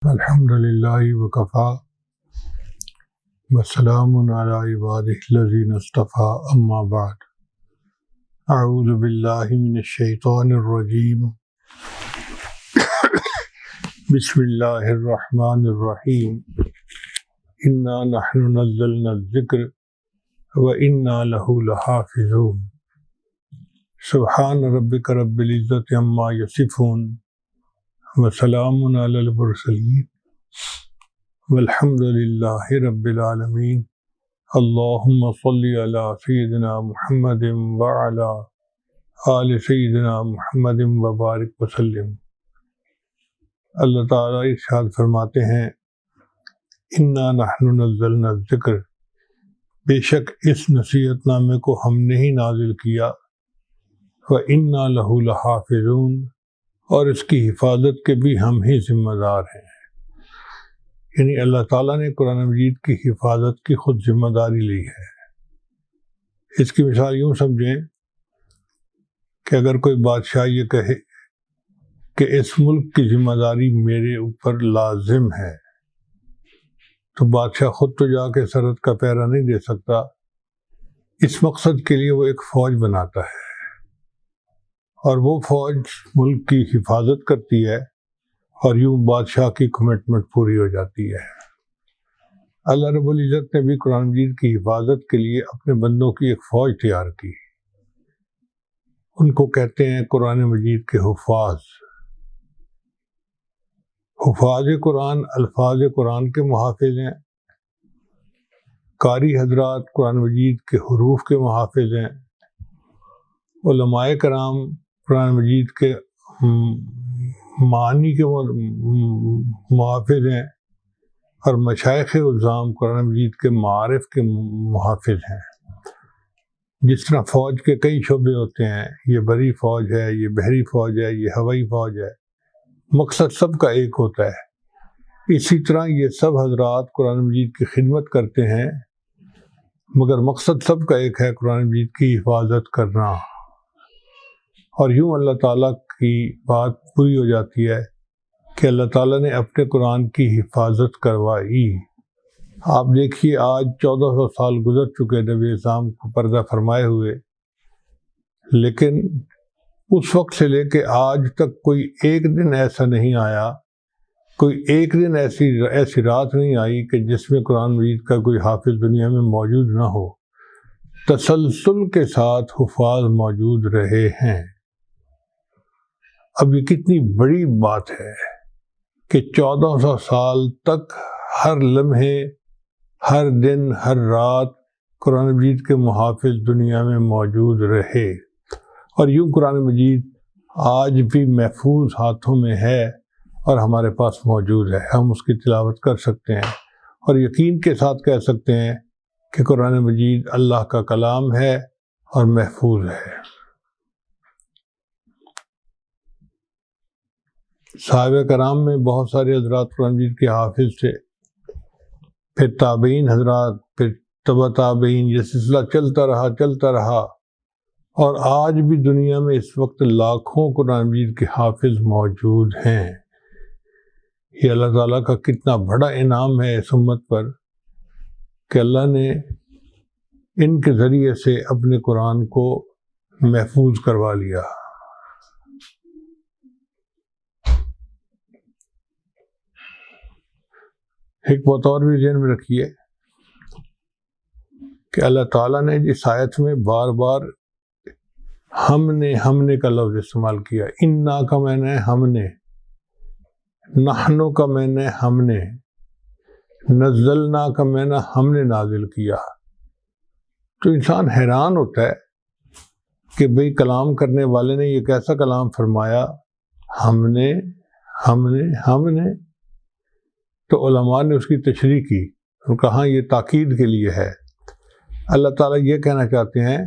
الحمد للہ وکفا وسلام علی عبادہ الذین اصطفیٰ اما بعد اعوذ باللہ من الشیطان الرجیم بسم اللہ الرحمن الرحیم انا نحن نزلنا الذکر وانا لہ لحافظون سبحان ربک رب العزۃ عما یصفون وسلام علی المرسلین والحمد للہ رب العالمین اللہم صلی علی سیدنا محمد وعلی آل سیدنا محمد وبارک وسلم۔ اللہ تعالیٰ ارشاد فرماتے ہیں انا نحن نزلنا الذکر، بے شک اس نصیحت نامے کو ہم نے ہی نازل کیا، وَإِنَّا لَهُ لَحَافِظُونَ، اور اس کی حفاظت کے بھی ہم ہی ذمہ دار ہیں۔ یعنی اللہ تعالیٰ نے قرآن مجید کی حفاظت کی خود ذمہ داری لی ہے۔ اس کی مثال یوں سمجھیں کہ اگر کوئی بادشاہ یہ کہے کہ اس ملک کی ذمہ داری میرے اوپر لازم ہے، تو بادشاہ خود تو جا کے سرحد کا پہرا نہیں دے سکتا، اس مقصد کے لیے وہ ایک فوج بناتا ہے، اور وہ فوج ملک کی حفاظت کرتی ہے، اور یوں بادشاہ کی کمٹمنٹ پوری ہو جاتی ہے۔ اللہ رب العزت نے بھی قرآن مجید کی حفاظت کے لیے اپنے بندوں کی ایک فوج تیار کی، ان کو کہتے ہیں قرآن مجید کے حفاظ۔ حفاظ قرآن الفاظ قرآن کے محافظ ہیں، قاری حضرات قرآن مجید کے حروف کے محافظ ہیں، علماء کرام قرآن مجید کے معانی کے محافظ ہیں، اور مشائخ عظام قرآن مجید کے معارف کے محافظ ہیں۔ جس طرح فوج کے کئی شعبے ہوتے ہیں، یہ بری فوج ہے، یہ بحری فوج ہے، یہ ہوائی فوج ہے، مقصد سب کا ایک ہوتا ہے۔ اسی طرح یہ سب حضرات قرآن مجید کی خدمت کرتے ہیں، مگر مقصد سب کا ایک ہے، قرآن مجید کی حفاظت کرنا۔ اور یوں اللہ تعالیٰ کی بات پوری ہو جاتی ہے کہ اللہ تعالیٰ نے اپنے قرآن کی حفاظت کروائی۔ آپ دیکھیے آج 1400 سال گزر چکے نبی اسلام کو پردہ فرمائے ہوئے، لیکن اس وقت سے لے کے آج تک کوئی ایک دن ایسا نہیں آیا، کوئی ایک دن ایسی رات نہیں آئی کہ جس میں قرآن مجید کا کوئی حافظ دنیا میں موجود نہ ہو۔ تسلسل کے ساتھ حفاظ موجود رہے ہیں۔ اب یہ کتنی بڑی بات ہے کہ 1400 سال تک ہر لمحے، ہر دن، ہر رات قرآن مجید کے محافظ دنیا میں موجود رہے، اور یوں قرآن مجید آج بھی محفوظ ہاتھوں میں ہے اور ہمارے پاس موجود ہے۔ ہم اس کی تلاوت کر سکتے ہیں اور یقین کے ساتھ کہہ سکتے ہیں کہ قرآن مجید اللہ کا کلام ہے اور محفوظ ہے۔ صحابہ کرام میں بہت سارے حضرات قرآن مجید کے حافظ تھے، پھر تابعین حضرات، پھر تبع تابعین، یہ سلسلہ چلتا رہا، اور آج بھی دنیا میں اس وقت لاکھوں قرآن مجید کے حافظ موجود ہیں۔ یہ اللہ تعالیٰ کا کتنا بڑا انعام ہے اس امت پر کہ اللہ نے ان کے ذریعے سے اپنے قرآن کو محفوظ کروا لیا۔ ایک بات اور بھی ذہن میں رکھیے کہ اللہ تعالیٰ نے جس آیت میں بار بار ہم نے کا لفظ استعمال کیا، انا کا معنی ہم نے، نحنو کا معنی ہم نے، نزلنا کا معنی ہم نے نازل کیا، تو انسان حیران ہوتا ہے کہ بھئی کلام کرنے والے نے یہ کیسا کلام فرمایا، ہم نے۔ تو علماء نے اس کی تشریح کی اور کہا یہ تاکید کے لیے ہے۔ اللہ تعالیٰ یہ کہنا چاہتے ہیں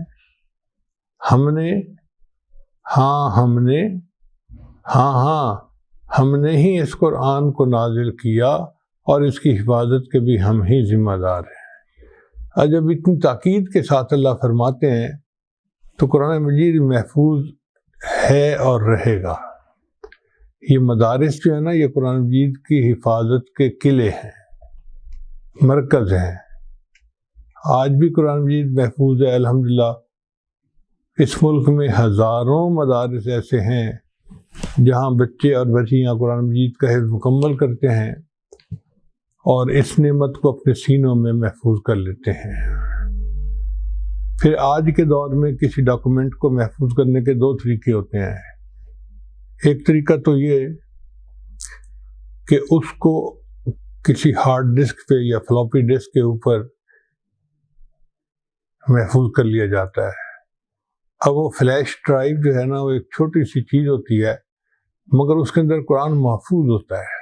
ہم نے ہی اس قرآن کو نازل کیا اور اس کی حفاظت کے بھی ہم ہی ذمہ دار ہیں۔ اور جب اتنی تاکید کے ساتھ اللہ فرماتے ہیں تو قرآن مجید محفوظ ہے اور رہے گا۔ یہ مدارس جو ہے نا، یہ قرآن مجید کی حفاظت کے قلعے ہیں، مرکز ہیں۔ آج بھی قرآن مجید محفوظ ہے الحمدللہ۔ اس ملک میں ہزاروں مدارس ایسے ہیں جہاں بچے اور بچیاں قرآن مجید کا حفظ مکمل کرتے ہیں اور اس نعمت کو اپنے سینوں میں محفوظ کر لیتے ہیں۔ پھر آج کے دور میں کسی ڈاکومنٹ کو محفوظ کرنے کے دو طریقے ہوتے ہیں۔ ایک طریقہ تو یہ کہ اس کو کسی ہارڈ ڈسک پہ یا فلاپی ڈسک کے اوپر محفوظ کر لیا جاتا ہے۔ اب وہ فلیش ڈرائیو جو ہے نا، وہ ایک چھوٹی سی چیز ہوتی ہے، مگر اس کے اندر قرآن محفوظ ہوتا ہے۔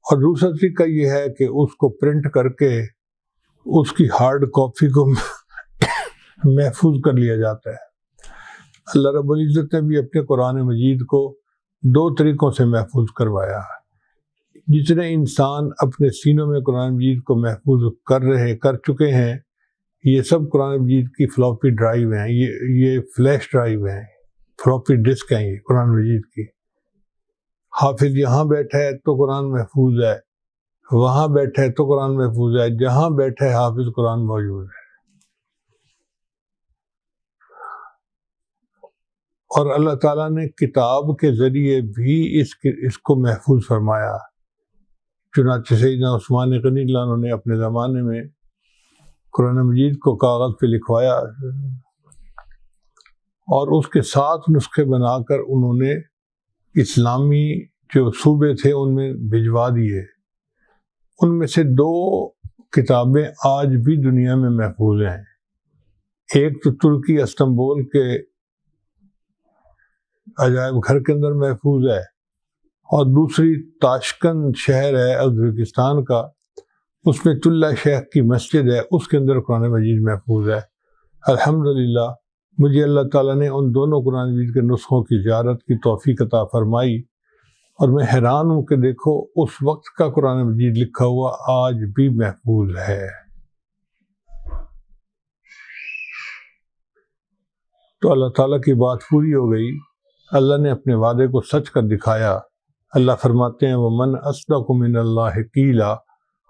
اور دوسرا طریقہ یہ ہے کہ اس کو پرنٹ کر کے اس کی ہارڈ کاپی کو محفوظ کر لیا جاتا ہے۔ اللہ رب العزت نے بھی اپنے قرآن مجید کو دو طریقوں سے محفوظ کروایا۔ جتنے انسان اپنے سینوں میں قرآن مجید کو محفوظ کر چکے ہیں، یہ سب قرآن مجید کی فلاپی ڈرائیو ہیں، یہ فلیش ڈرائیو ہیں، فلاپی ڈسک ہیں یہ قرآن مجید کی۔ حافظ یہاں بیٹھا ہے تو قرآن محفوظ ہے، وہاں بیٹھا ہے تو قرآن محفوظ ہے، جہاں بیٹھا ہے حافظ قرآن موجود ہے۔ اور اللہ تعالیٰ نے کتاب کے ذریعے بھی اس کو محفوظ فرمایا۔ چنانچہ سیدنا عثمان غنی اللہ عنہ نے اپنے زمانے میں قرآن مجید کو کاغذ پہ لکھوایا اور اس کے 7 نسخے بنا کر انہوں نے اسلامی جو صوبے تھے ان میں بھجوا دیے۔ ان میں سے 2 کتابیں آج بھی دنیا میں محفوظ ہیں۔ ایک تو ترکی استنبول کے عجائب گھر کے اندر محفوظ ہے، اور دوسری تاشکند شہر ہے ازبکستان کا، اس میں طلہ شیخ کی مسجد ہے، اس کے اندر قرآن مجید محفوظ ہے۔ الحمدللہ مجھے اللہ تعالیٰ نے ان دونوں قرآن مجید کے نسخوں کی زیارت کی توفیق عطا فرمائی، اور میں حیران ہوں کہ دیکھو اس وقت کا قرآن مجید لکھا ہوا آج بھی محفوظ ہے۔ تو اللہ تعالیٰ کی بات پوری ہو گئی، اللہ نے اپنے وعدے کو سچ کر دکھایا۔ اللہ فرماتے ہیں وَمَنْ أَصْدَقُ مِنَ اللَّهِ قِيلًا،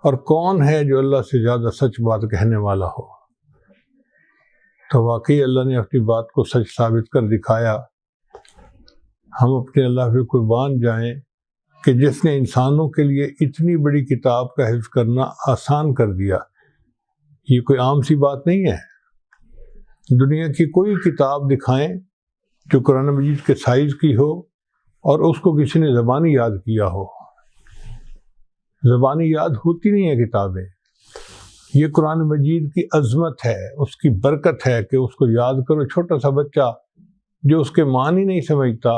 اور کون ہے جو اللہ سے زیادہ سچ بات کہنے والا ہو۔ تو واقعی اللہ نے اپنی بات کو سچ ثابت کر دکھایا۔ ہم اپنے اللہ پہ قربان جائیں کہ جس نے انسانوں کے لیے اتنی بڑی کتاب کا حفظ کرنا آسان کر دیا۔ یہ کوئی عام سی بات نہیں ہے۔ دنیا کی کوئی کتاب دکھائیں جو قرآن مجید کے سائز کی ہو اور اس کو کسی نے زبانی یاد کیا ہو۔ زبانی یاد ہوتی نہیں ہے کتابیں۔ یہ قرآن مجید کی عظمت ہے، اس کی برکت ہے کہ اس کو یاد کرو۔ چھوٹا سا بچہ جو اس کے معنی نہیں سمجھتا،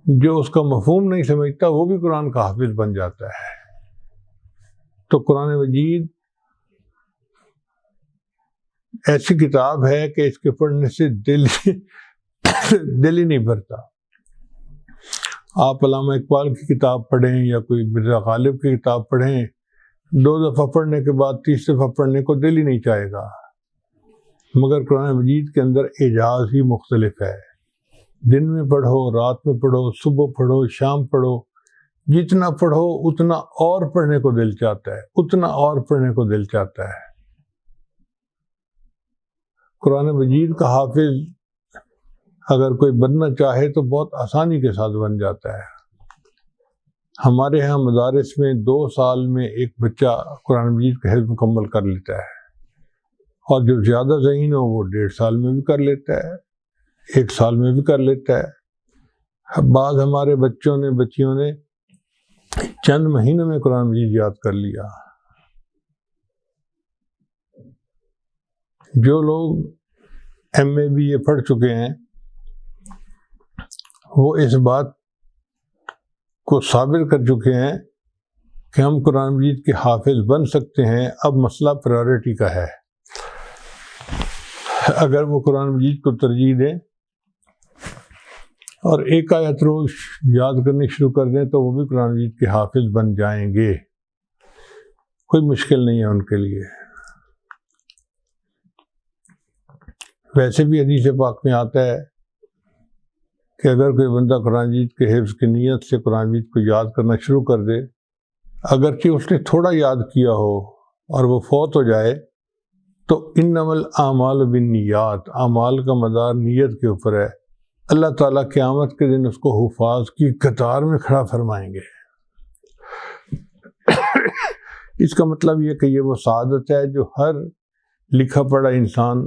جو اس کا مفہوم نہیں سمجھتا، وہ بھی قرآن کا حافظ بن جاتا ہے۔ تو قرآن مجید ایسی کتاب ہے کہ اس کے پڑھنے سے دل ہی نہیں بھرتا۔ آپ علامہ اقبال کی کتاب پڑھیں یا کوئی مرزا غالب کی کتاب پڑھیں، 2 دفعہ پڑھنے کے بعد 3 دفعہ پڑھنے کو دل ہی نہیں چاہے گا۔ مگر قرآن مجید کے اندر اعجاز ہی مختلف ہے۔ دن میں پڑھو، رات میں پڑھو، صبح پڑھو، شام پڑھو، جتنا پڑھو اتنا اور پڑھنے کو دل چاہتا ہے، اتنا اور پڑھنے کو دل چاہتا ہے۔ قرآن مجید کا حافظ اگر کوئی بننا چاہے تو بہت آسانی کے ساتھ بن جاتا ہے۔ ہمارے ہاں مدارس میں 2 سال میں ایک بچہ قرآن مجید کا حفظ مکمل کر لیتا ہے، اور جو زیادہ ذہین ہو وہ 1.5 سال میں بھی کر لیتا ہے، 1 سال میں بھی کر لیتا ہے۔ بعض ہمارے بچیوں نے چند مہینوں میں قرآن مجید یاد کر لیا۔ جو لوگ MA BA پڑھ چکے ہیں وہ اس بات کو ثابت کر چکے ہیں کہ ہم قرآن مجید کے حافظ بن سکتے ہیں۔ اب مسئلہ پرائیورٹی کا ہے۔ اگر وہ قرآن مجید کو ترجیح دیں اور ایک آیت روز یاد کرنی شروع کر دیں تو وہ بھی قرآن مجید کے حافظ بن جائیں گے۔ کوئی مشکل نہیں ہے ان کے لیے۔ ویسے بھی حدیث پاک میں آتا ہے کہ اگر کوئی بندہ قرآن مجید کے حفظ کی نیت سے قرآن مجید کو یاد کرنا شروع کر دے، اگرچہ اس نے تھوڑا یاد کیا ہو اور وہ فوت ہو جائے، تو انما الاعمال بالنیات، اعمال کا مدار نیت کے اوپر ہے، اللہ تعالیٰ قیامت کے دن اس کو حفاظ کی قطار میں کھڑا فرمائیں گے۔ اس کا مطلب یہ کہ یہ وہ سعادت ہے جو ہر لکھا پڑھا انسان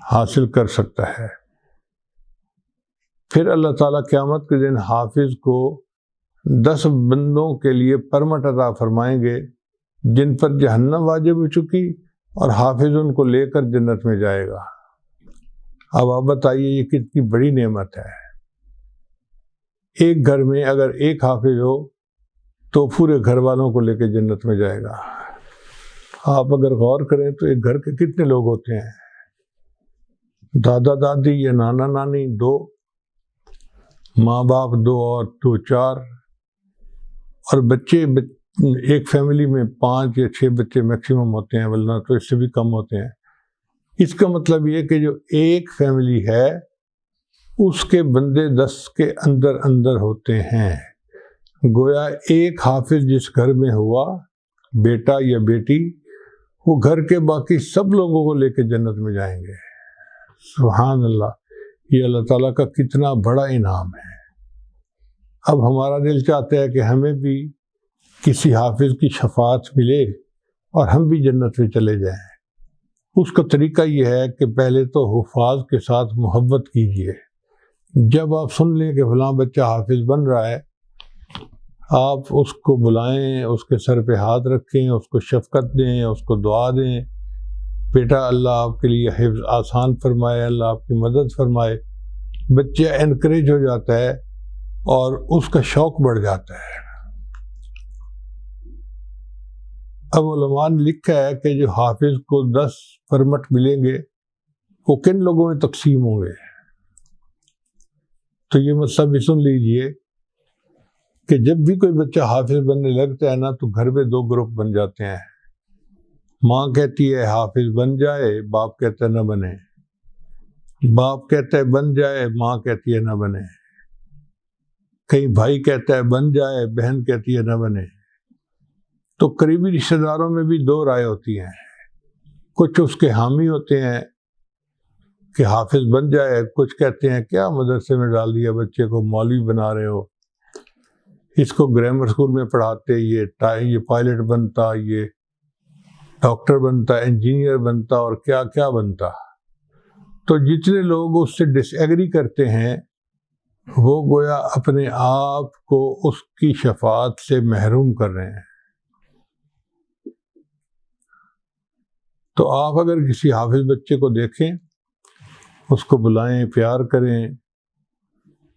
حاصل کر سکتا ہے۔ پھر اللہ تعالیٰ قیامت کے دن حافظ کو 10 بندوں کے لیے پرمٹ عطا فرمائیں گے جن پر جہنم واجب ہو چکی، اور حافظ ان کو لے کر جنت میں جائے گا۔ اب آپ بتائیے یہ کتنی بڑی نعمت ہے۔ ایک گھر میں اگر ایک حافظ ہو تو پورے گھر والوں کو لے کے جنت میں جائے گا۔ آپ اگر غور کریں تو ایک گھر کے کتنے لوگ ہوتے ہیں؟ دادا دادی یا نانا نانی 2، ماں باپ 2 اور 2 4، اور بچے ایک فیملی میں 5 یا 6 بچے میکسیمم ہوتے ہیں، ورنہ تو اس سے بھی کم ہوتے ہیں۔ اس کا مطلب یہ کہ جو ایک فیملی ہے اس کے بندے 10 کے اندر ہوتے ہیں۔ گویا ایک حافظ جس گھر میں ہوا، بیٹا یا بیٹی، وہ گھر کے باقی سب لوگوں کو لے کے جنت میں جائیں گے۔ سبحان اللہ، یہ اللہ تعالیٰ کا کتنا بڑا انعام ہے۔ اب ہمارا دل چاہتا ہے کہ ہمیں بھی کسی حافظ کی شفاعت ملے اور ہم بھی جنت میں چلے جائیں۔ اس کا طریقہ یہ ہے کہ پہلے تو حفاظ کے ساتھ محبت کیجیے۔ جب آپ سن لیں کہ فلاں بچہ حافظ بن رہا ہے، آپ اس کو بلائیں، اس کے سر پہ ہاتھ رکھیں، اس کو شفقت دیں، اس کو دعا دیں، بیٹا اللہ آپ کے لیے حفظ آسان فرمائے، اللہ آپ کی مدد فرمائے۔ بچہ انکریج ہو جاتا ہے اور اس کا شوق بڑھ جاتا ہے۔ اب علماء نے لکھا ہے کہ جو حافظ کو 10 پرمٹ ملیں گے وہ کن لوگوں میں تقسیم ہوں گے؟ تو یہ مطلب بھی سن لیجئے کہ جب بھی کوئی بچہ حافظ بننے لگتا ہے نا تو گھر میں 2 گروپ بن جاتے ہیں۔ ماں کہتی ہے حافظ بن جائے، باپ کہتا ہے نہ بنے۔ باپ کہتا ہے بن جائے، ماں کہتی ہے نہ بنے۔ کہیں بھائی کہتا ہے بن جائے، بہن کہتی ہے نہ بنے۔ تو قریبی رشتہ داروں میں بھی 2 رائے ہوتی ہیں۔ کچھ اس کے حامی ہوتے ہیں کہ حافظ بن جائے، کچھ کہتے ہیں کیا مدرسے میں ڈال دیا بچے کو، مولوی بنا رہے ہو، اس کو گرامر اسکول میں پڑھاتے، یہ پائلٹ بنتا، یہ ڈاکٹر بنتا، انجینئر بنتا، اور کیا کیا بنتا۔ تو جتنے لوگ اس سے ڈس ایگری کرتے ہیں وہ گویا اپنے آپ کو اس کی شفاعت سے محروم کر رہے ہیں۔ تو آپ اگر کسی حافظ بچے کو دیکھیں، اس کو بلائیں، پیار کریں،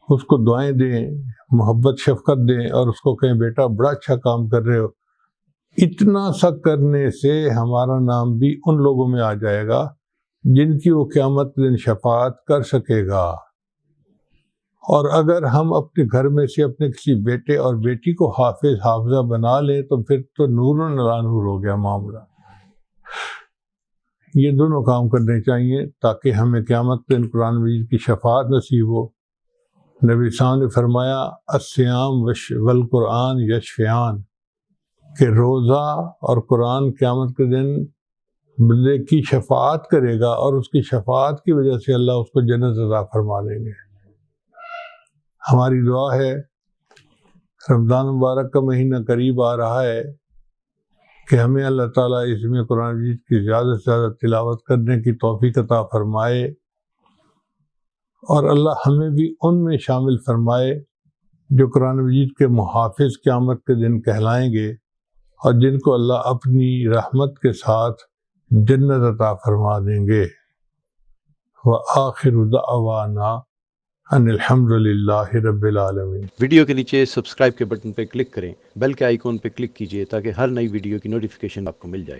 اس کو دعائیں دیں، محبت شفقت دیں، اور اس کو کہیں بیٹا بڑا اچھا کام کر رہے ہو، اتنا سا کرنے سے ہمارا نام بھی ان لوگوں میں آ جائے گا جن کی وہ قیامت کے دن شفاعت کر سکے گا۔ اور اگر ہم اپنے گھر میں سے اپنے کسی بیٹے اور بیٹی کو حافظ حافظہ بنا لیں تو پھر تو نور علی نور ہو گیا معاملہ۔ یہ دونوں کام کرنے چاہیے تاکہ ہمیں قیامت کے دن قرآن مجید کی شفاعت نصیب ہو۔ نبی صاحب نے فرمایا الصیام والقرآن یشفعان، کہ روزہ اور قرآن قیامت کے دن بندے کی شفاعت کرے گا، اور اس کی شفاعت کی وجہ سے اللہ اس کو جنت عطا فرما دیں گے۔ ہماری دعا ہے، رمضان مبارک کا مہینہ قریب آ رہا ہے، کہ ہمیں اللہ تعالیٰ اس میں قرآن مجید کی زیادہ سے زیادہ تلاوت کرنے کی توفیق عطا فرمائے، اور اللہ ہمیں بھی ان میں شامل فرمائے جو قرآن مجید کے محافظ قیامت کے دن کہلائیں گے، اور جن کو اللہ اپنی رحمت کے ساتھ جنت عطا فرما دیں گے۔ وآخر دعوانا ان الحمد للہ رب العالمین۔ ویڈیو کے نیچے سبسکرائب کے بٹن پہ کلک کریں، بیل کے آئیکن پہ کلک کیجئے تاکہ ہر نئی ویڈیو کی نوٹیفیکیشن آپ کو مل جائے۔